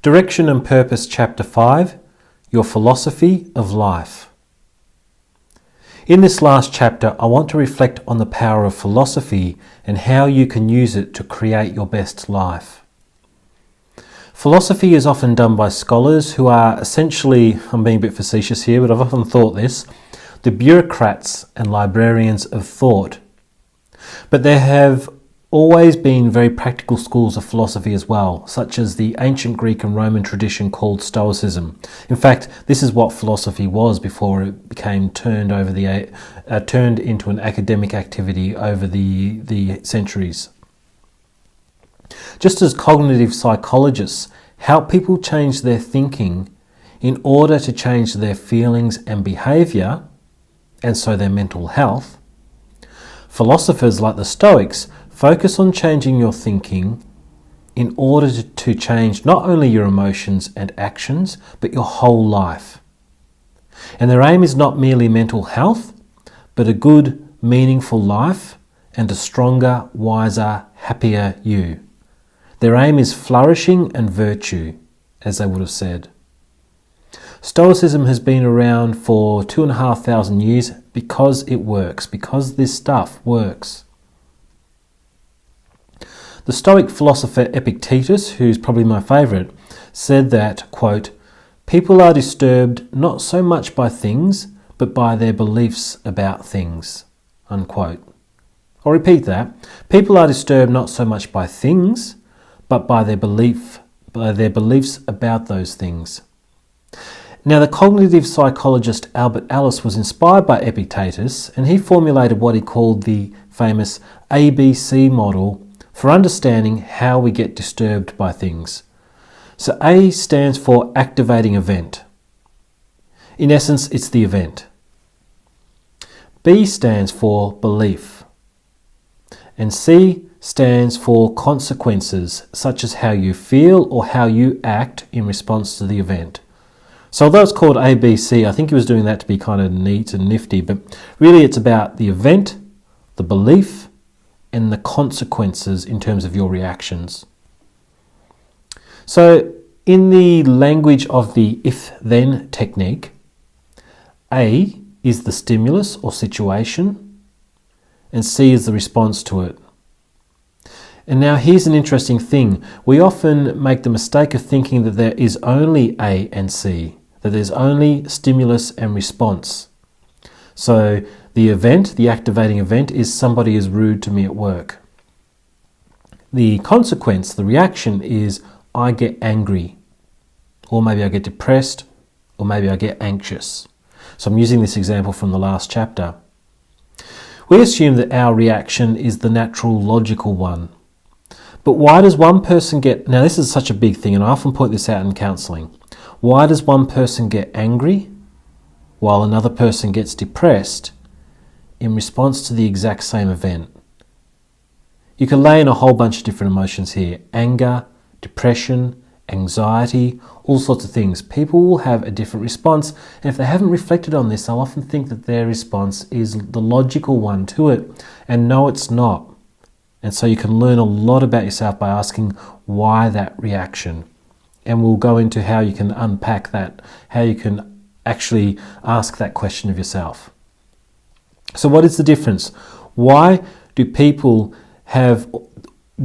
Direction and Purpose, Chapter 5, Your Philosophy of Life. In this last chapter, I want to reflect on the power of philosophy and how you can use it to create your best life. Philosophy is often done by scholars who are essentially, I'm being a bit facetious here, but I've often thought this, the bureaucrats and librarians of thought. But there have always been very practical schools of philosophy as well, such as the ancient Greek and Roman tradition called Stoicism. In fact, this is what philosophy was before it became turned into an academic activity over the centuries. Just as cognitive psychologists help people change their thinking in order to change their feelings and behaviour, and so their mental health, philosophers like the Stoics focus on changing your thinking in order to change not only your emotions and actions, but your whole life. And their aim is not merely mental health, but a good, meaningful life and a stronger, wiser, happier you. Their aim is flourishing and virtue, as they would have said. Stoicism has been around for 2,500 years because it works, because this stuff works. The Stoic philosopher Epictetus, who's probably my favourite, said that, quote, "People are disturbed not so much by things, but by their beliefs about things," unquote. I'll repeat that. People are disturbed not so much by things, but by their beliefs about those things. Now, the cognitive psychologist Albert Ellis was inspired by Epictetus, and he formulated what he called the famous ABC model for understanding how we get disturbed by things. So A stands for activating event. In essence, it's the event. B stands for belief. And C stands for consequences, such as how you feel or how you act in response to the event. So although it's called ABC, I think he was doing that to be kind of neat and nifty, but really it's about the event, the belief, and the consequences in terms of your reactions. So in the language of the if-then technique, A is the stimulus or situation, and C is the response to it. And now here's an interesting thing. We often make the mistake of thinking that there is only A and C, that there's only stimulus and response. So the event, the activating event, is somebody is rude to me at work. The consequence, the reaction, is I get angry, or maybe I get depressed, or maybe I get anxious. So I'm using this example from the last chapter. We assume that our reaction is the natural, logical one. But why does one person get... Now this is such a big thing, and I often point this out in counselling. Why does one person get angry while another person gets depressed in response to the exact same event? You can lay in a whole bunch of different emotions here. Anger, depression, anxiety, all sorts of things. People will have a different response, and if they haven't reflected on this, they'll often think that their response is the logical one to it, and no, it's not. And so you can learn a lot about yourself by asking why that reaction. And we'll go into how you can unpack that, how you can actually ask that question of yourself. So what is the difference? Why do people have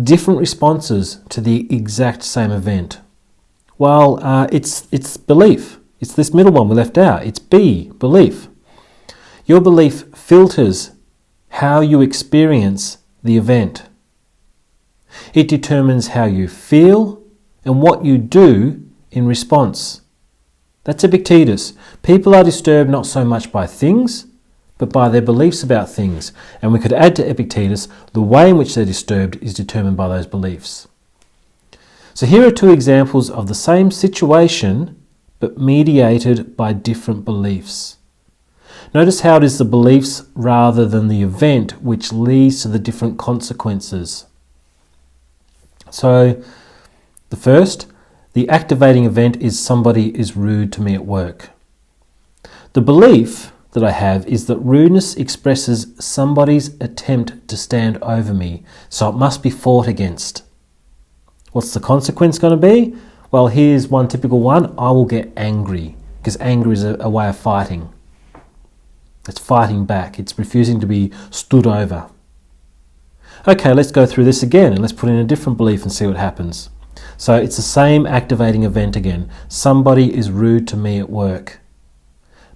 different responses to the exact same event? Well, it's belief. It's this middle one we left out. It's B, belief. Your belief filters how you experience the event. It determines how you feel and what you do in response. That's Epictetus. People are disturbed not so much by things, but by their beliefs about things. And we could add to Epictetus, the way in which they're disturbed is determined by those beliefs. So here are two examples of the same situation, but mediated by different beliefs. Notice how it is the beliefs rather than the event which leads to the different consequences. So the first, the activating event is somebody is rude to me at work. The belief that I have is that rudeness expresses somebody's attempt to stand over me, so it must be fought against. What's the consequence going to be? Well, here's one typical one. I will get angry, because anger is a way of fighting. It's fighting back. It's refusing to be stood over. Okay, let's go through this again and let's put in a different belief and see what happens. So it's the same activating event again. Somebody is rude to me at work.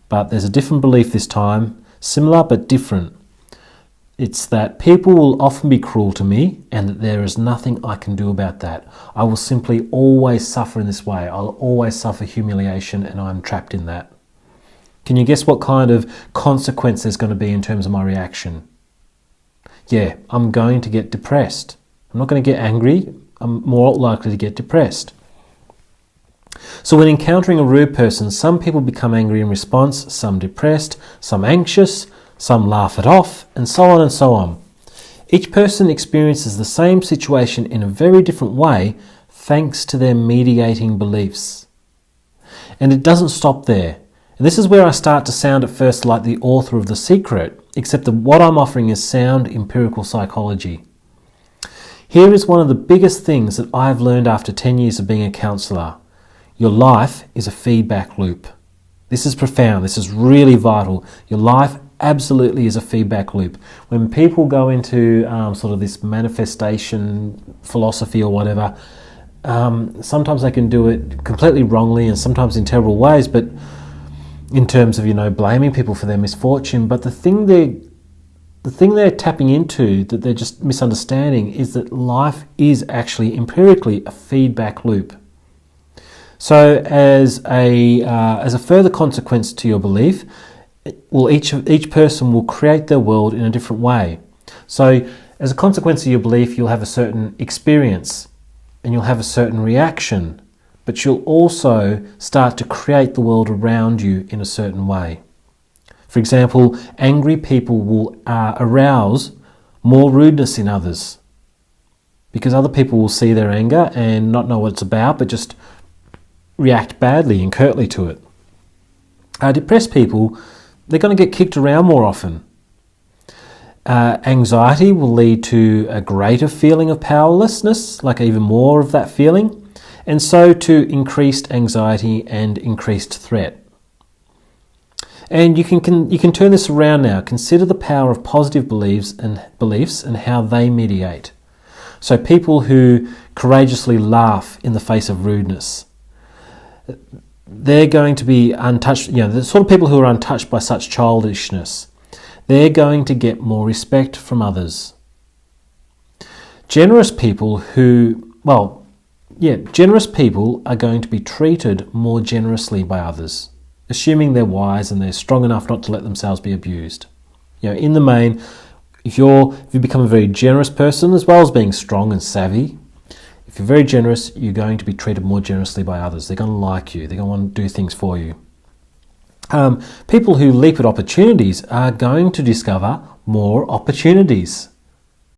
But there's a different belief this time, similar but different. It's that people will often be cruel to me and that there is nothing I can do about that. I will simply always suffer in this way. I'll always suffer humiliation and I'm trapped in that. Can you guess what kind of consequence there's going to be in terms of my reaction? Yeah, I'm going to get depressed. I'm not going to get angry. I'm more likely to get depressed. So when encountering a rude person, some people become angry in response, some depressed, some anxious, some laugh it off, and so on and so on. Each person experiences the same situation in a very different way thanks to their mediating beliefs. And it doesn't stop there. And this is where I start to sound at first like the author of The Secret, except that what I'm offering is sound empirical psychology. Here is one of the biggest things that I've learned after 10 years of being a counsellor. Your life is a feedback loop. This is profound. This is really vital. Your life absolutely is a feedback loop. When people go into sort of this manifestation philosophy or whatever, sometimes they can do it completely wrongly and sometimes in terrible ways, but in terms of, blaming people for their misfortune. But the thing they're tapping into that they're just misunderstanding is that life is actually empirically a feedback loop. So as a further consequence to your belief, each person will create their world in a different way. So as a consequence of your belief, you'll have a certain experience and you'll have a certain reaction, but you'll also start to create the world around you in a certain way. For example, angry people will arouse more rudeness in others because other people will see their anger and not know what it's about, but just react badly and curtly to it. Depressed people, they're going to get kicked around more often. Anxiety will lead to a greater feeling of powerlessness, like even more of that feeling, and so to increased anxiety and increased threat. And you can turn this around now. Consider the power of positive beliefs and how they mediate. So people who courageously laugh in the face of rudeness, they're going to be untouched. The sort of people who are untouched by such childishness, they're going to get more respect from others. Generous people generous people are going to be treated more generously by others, assuming they're wise and they're strong enough not to let themselves be abused. In the main, if you become a very generous person, as well as being strong and savvy, if you're very generous, you're going to be treated more generously by others. They're going to like you. They're going to want to do things for you. People who leap at opportunities are going to discover more opportunities.